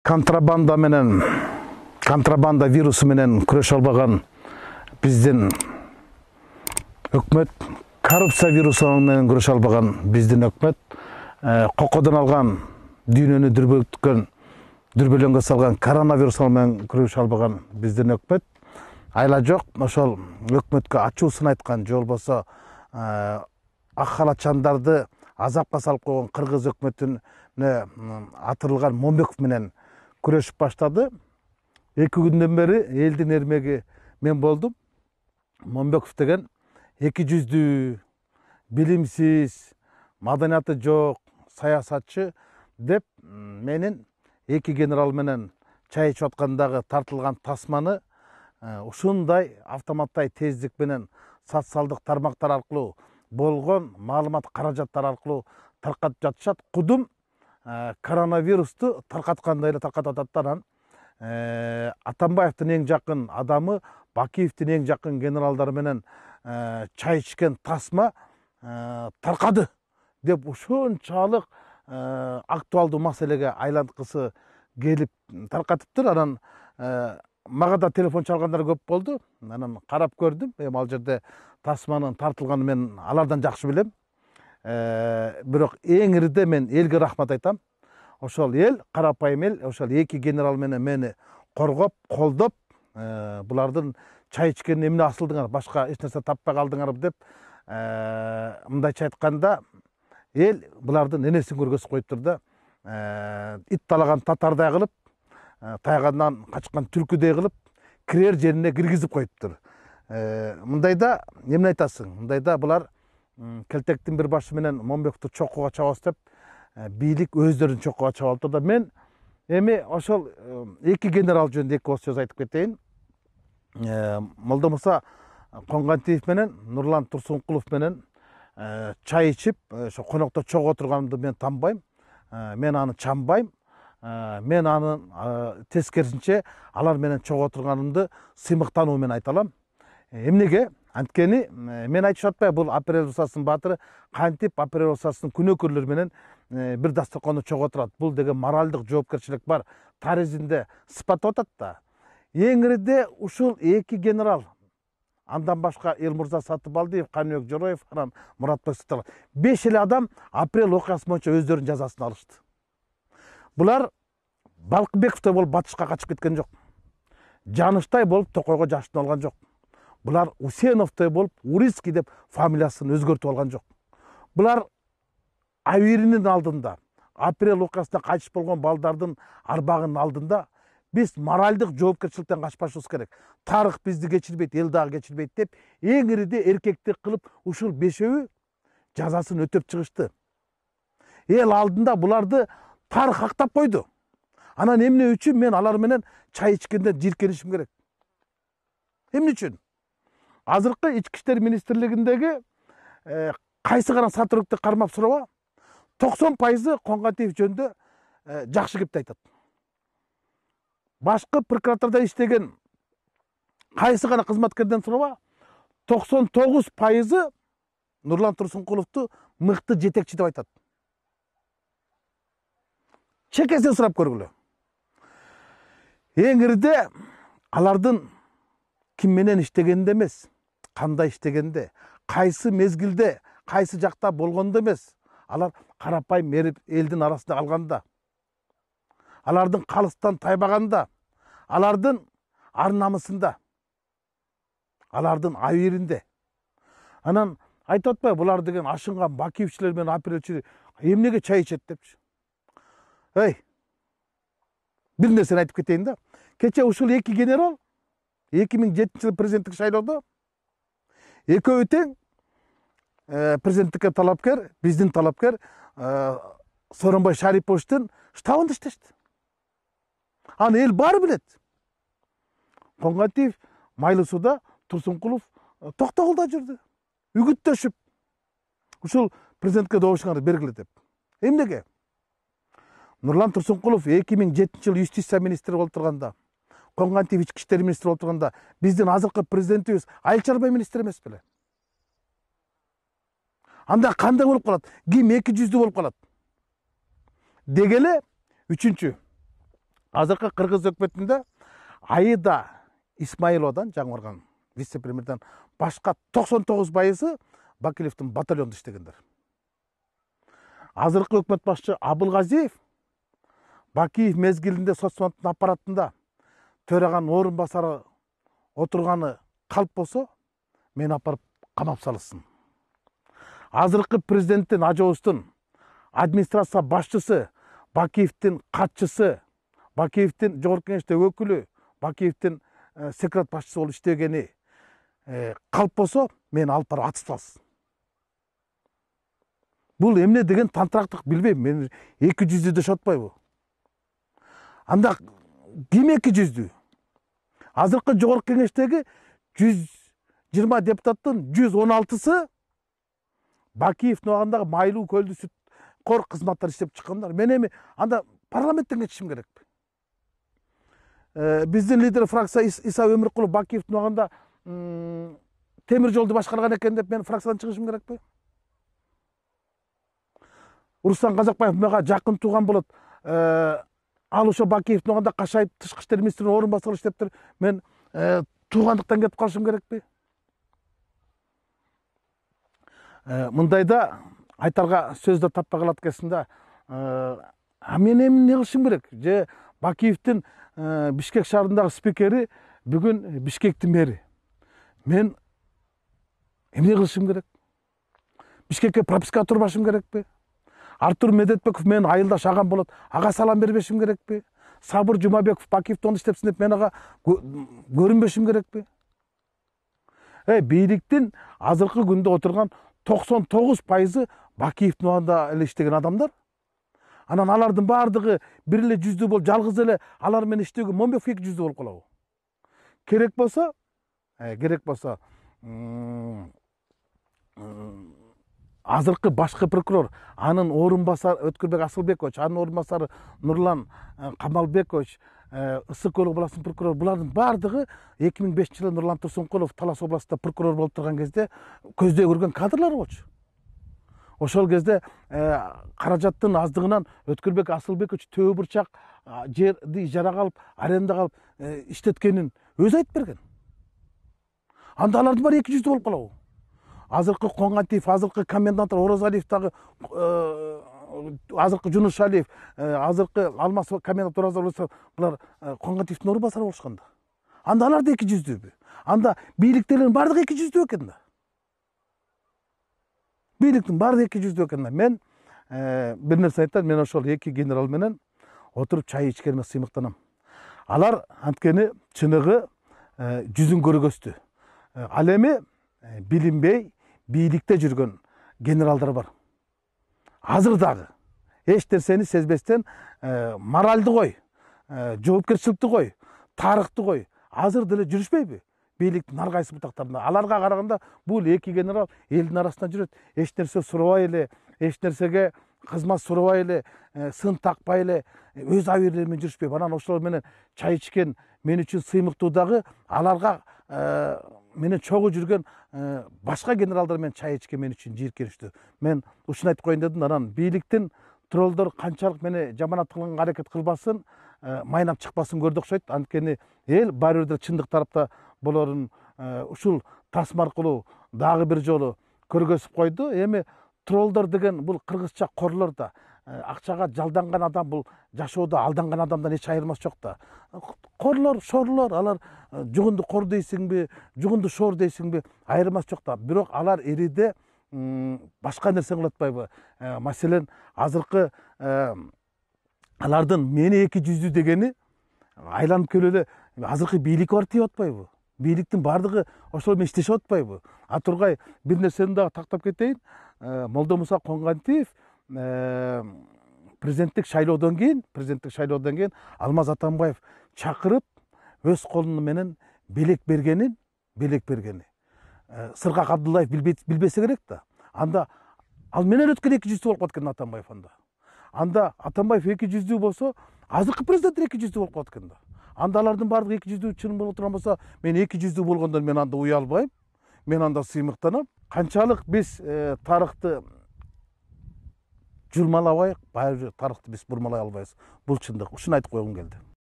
контрабанда вирусу менен күрөшө албаган биздин өкмөт, коррупция вирусу менен күрөшө албаган биздин өкмөт, кокодон алган дүйнөнү дүрбөлөңгө салган коронавирус менен күрөшө албаган биздин өкмөт айла жок ошол өкмөткө ачуусун айткан, же болбосо ак халатчандарды азапка салып койгон кыргыз өкмөтүнө атырылган Момбеков менен күрөшүп баштады. 2 күндөн бери элдин эрмеги мен болдум. Момбеков деген 200 билимсиз, маданияты жок саясатчы деп менин 2 генерал менен чай ичип аткандагы тартылган тасманы ушундай автоматтай тездик менен социалдык тармактар аркылуу болгон маалымат каражаттар аркылуу таркатып жатышат. Кудум коронавирусту таркаткандай эле таркатып атат. Анан Атамбаевдин эң жакын адамы, Бакиевдин эң жакын генералдары менен чай ичкен тасма таркады деп ушунчалык актуалдуу маселеге айланткысы келип таркатыптыр. Анан мага да телефон чалгандар көп болду. Анан карап көрдүм. Эми ал жерде тасманын тартылганын мен алардан жакшы билем. Бирок эң ириде мен элге рахмат айтам. Ошол эл, карапайым эл, ошол 2 генерал менен мени коргоп, колдоп, булардын чай ичкенин эмне асылдыңар, башка эч нерсе таппай калдыңар деп, мындайча айтканда, эл булардын энесин көргөзүп коюптур да. Ит талаган татардай кылып, тайгандан качкан түлкүдөй кылып, кирер жерине киргизип коюптур. Мындайда эмне айтасың? Мындайда булар келтектин бир башы менен Момбековду чокуга чабабыз деп, бийлик өздөрүн чокуга чабып алыптыр да. Мен эми ошол 2 генерал жөнүндө 2 сөз айтып кетейин. Молдомуса Коңгантиев менен Нурлан Турсункулов менен чай ичип, ошо конокто чогуу отурганымды мен танбайм. Мен аны чамбайм. Мен аны тескерисинче алар менен чогуу отурганымды сыймыктануу менен айта алам. Эмнеге? Анткени мен айтышып атпайбы, бул апрель усасынын баатыры кантип апрель усасынын күнөөкөрлөрү менен бир дасторкондо чогуу отурат. Бул деген моралдык жоопкерчилик бар. Таризинде сыпаттап атат да. Эң ириде ушул 2 генерал, андан башка Элмурза Сатыбалдиев, Каныбек Жороев, анан Муратбек Сытыр. 5 эле адам апрель окуясы боюнча өздөрүнүн жазасын алышты. Булар Балкыбековдой болуп батышка качып кеткен жок. Жаныштай болуп Токойго жашынып алган жок. Булар Усеновдой болуп Урицкий деп фамилиясын өзгөртүп алган жок. Булар Авиринин алдында, апрель окуясында кайтыш болгон балдардын арбагынын алдында биз моралдык жоопкерчиликтен качпашыбыз керек. Тарых бизди кечирбейт, эл дагы кечирбейт деп эң ириде эркектик кылып ушул 5-өө жазасын өтөп чыгышты. Эл алдында буларды тарых актап койду. Анан эмне үчүн мен алар менен чай ичкенде жиркенишим керек? Эмне үчүн? Азыркы Ички иштер министрлигиндеги кайсы гана сотрудникти кармап сураба, 90% Коңгантиев жөнүндө жакшы кепти айтат. Башкы прокуратурада иштеген кайсы гана кызматкерден сураба, 99% Нурлан Турсункуловду мыкты жетекчи деп айтат. Чекесин сурап көргүлө. Эң ириде алардын ким менен иштегенде эмес, кандай иштегенде, кайсы мезгилде, кайсы жакта болгондо эмес, алар карапайым элдин арасында калганда, алардын калыстан тайбаганда, алардын ар намысында, алардын авиринде. Анан айтып атпайбы, булар деген ашынган Бакиевчилер менен апрелчилер эмнеге чай ичет депчи. Бир нерсени айтып кетейин да. Кече ушул 2 генерал 2007-жылы президенттик шайлоодо экөө тең президенттикке талапкер, биздин талапкер Сооронбай Шариповичтин штабында иштешти. Аны эл баары билет. Коңгантиев Майлы сууда, Турсункулов Токтогулда жүрдү. Үгүттөшүп ушул президентке добушуңарды бергиле деп. Эмнеге? Нурлан Турсункулов 2007-жылы юстиция министри болуп турганда, Коңгантиев ички иштер министри болуп турганда, биздин азыркы президентибиз айыл чарба министри эмес беле? Анда кандай болуп калат? Ким 200 болуп калат? Дегеле 3-чү азыркы кыргыз өкмөтүндө Аида Исмаиловадан, жаңы барган вице-премьерден башка 99% Бакилевдин батальонунда иштегендер. Азыркы өкмөт башчы Абылгазиев Бакиев мезгилинде соцсондун аппаратында төраган орун басары отурганы калп болсо, мени апарып камап салышсын. Азыркы президенттин ажообуздун администрация башчысы, Бакиевдин катчысы, Бакиевдин жогорку кеңеште өкүлү, Бакиевдин секретар башчысы болуп иштегени калп болсо, мени алып барып атып салсын. Бул эмне деген тантырактык билбейм. Мен 200 деп шотпойбу. Анда ким 200? Азыркы жогорку кеңештеги 120 депутаттын 116сы Бакиевдин убагындагы майлуу көлдү сүт кор кызматтар иштеп чыккандар. Мен эми анда парламенттен кетишим керекпи? Биздин лидер фракция Иса Өмүркулов Бакиевдин убагында темир жолду башкарган экен деп мен фракциядан чыгышым керекпи? Руслан Казакбаев мага жакын тууган болот. Ал ошо Бакиевдин убагында кашайып тышкы иштер министринин орун басары иштептир. Мен туугандыктан кетип калышым керекпи? Мындайда айтарга сөз да таппай калат экенсиң да. Мен эмне кылышым керек? Же Бакиевдин Бишкек шаарындагы спикери бүгүн Бишкектин мэри. Мен эмне кылышым керек? Бишкекке пропискага турбашым керекпи? Артур Медетбеков мен айылдаш агам болот. Ага салам бербешим керекпи? Сабыр Жумабеков Бакиевдин оңдо иштепсин деп мен ага көрүнбөшүм керекпи? Бийликтин азыркы күндө отурган 99% Бакиевдин убагында эле иштеген адамдар. Анан алардын баардыгы бир эле жүздүү болуп, жалгыз эле алар менен иштөөгө Момбеков 200 болуп калабы? Керек болсо азыркы башкы прокурор, анын орун басары Өткүрбек Асылбекович, анын орун басары Нурлан Камалбекович, Ысык Көл областынын прокурору, булардын баардыгы 2005-жылы Нурлан Турсункулов Талас областында прокурор болуп турган кезде көздөй көргөн кадрлар болчу. Ошол кезде каражаттын аздыгынан Өткүрбек Асылбекович төбө бурчак жерди ижарага алып, арендага алып иштеткенин өзү айтып берген. Анда алардын баары 200 болуп калабы? Азыркы Коңгатиев, азыркы коменданттар Оразалиев дагы, азыркы Жунушалиев, азыркы Алмаз комендант Оразалиев, булар Коңгатиевдин орун басары болушканда. Анда алар да 200дүбү? Анда бийликтегилердин баардыгы 200 экен да. Бийликтин баардыгы 200 экен да. Мен бир нерсе айтайын, мен ошол эки генерал менен отуруп чай ичкениме сыймыктанам. Алар анткени чыныгы жүзүн көргөстү. Ал эми билинбей бийликте жүргөн генералдар бар. Азыр дагы эч нерсени сезбестен моралды кой, жоопкерчиликти кой, тарыхты кой, азыр деле жүрүшпөйбү? Бийликтин ар кайсы бутактарында. Аларга караганда бул эки генерал элдин арасында жүрөт. Эч нерсе сурабай эле, эч нерсеге кызмат сурабай эле, сын такпай эле, өз абийирлери менен жүрүшпөйбү. Анан ошолор менен чай ичкен мен үчүн сыймыктуу дагы аларга менен чогуу жүргөн башка генералдар менен чай ичкен мен үчүн жийиркеничтүү. Мен ушуну айтып коеюн дедим. Анан бийликтин троллдор канчалык мени жаманат кылганга аракет кылбасын, майнап чыкпасын көрдү окшойт. Анткени эл баары бир чындык тарапта болорун ушул тасма аркылуу дагы бир жолу көргөзүп койду. Эми троллдор деген бул кыргызча корлор да, акчага жалданган адам, бул жашоодо алданган адамдан эч айырмасы жок да. Корлор, шорлор, алар жугунду кор дейсиңби, жугунду шор дейсиңби, айырмасы жок да. Бирок алар эриде башка нерсе кылып атпайбы? Маселен, азыркы алардын мени 200 дегени айланып келип эле азыркы бийлик бар деп атпайбы? Бийликтин баардыгы ошол менен иштешип атпайбы? А тургай бир нерсени дагы тактап кетейин. Молдомуса Коңгатиев президенттик шайлоодон кийин Алмаз Атамбаев чакырып өз колу менен белек бергени Сыргак Абдуллаев билбесе керек да. Анда ал менен өткөн 200 болуп калат Атамбаев анда. Анда Атамбаев 200 болсо, азыркы президент 200 болуп калат экен да. Анда алардын баардыгы 200 чын болуп турган болсо, мен 200 болгондон мен анда уялбайм. Мен анда сыймыктанам. Канчалык биз тарыхты журмалабайык, баары тарыхты биз бурмалай албайбыз. Бул чындык. Ушуну айтып койгум келди.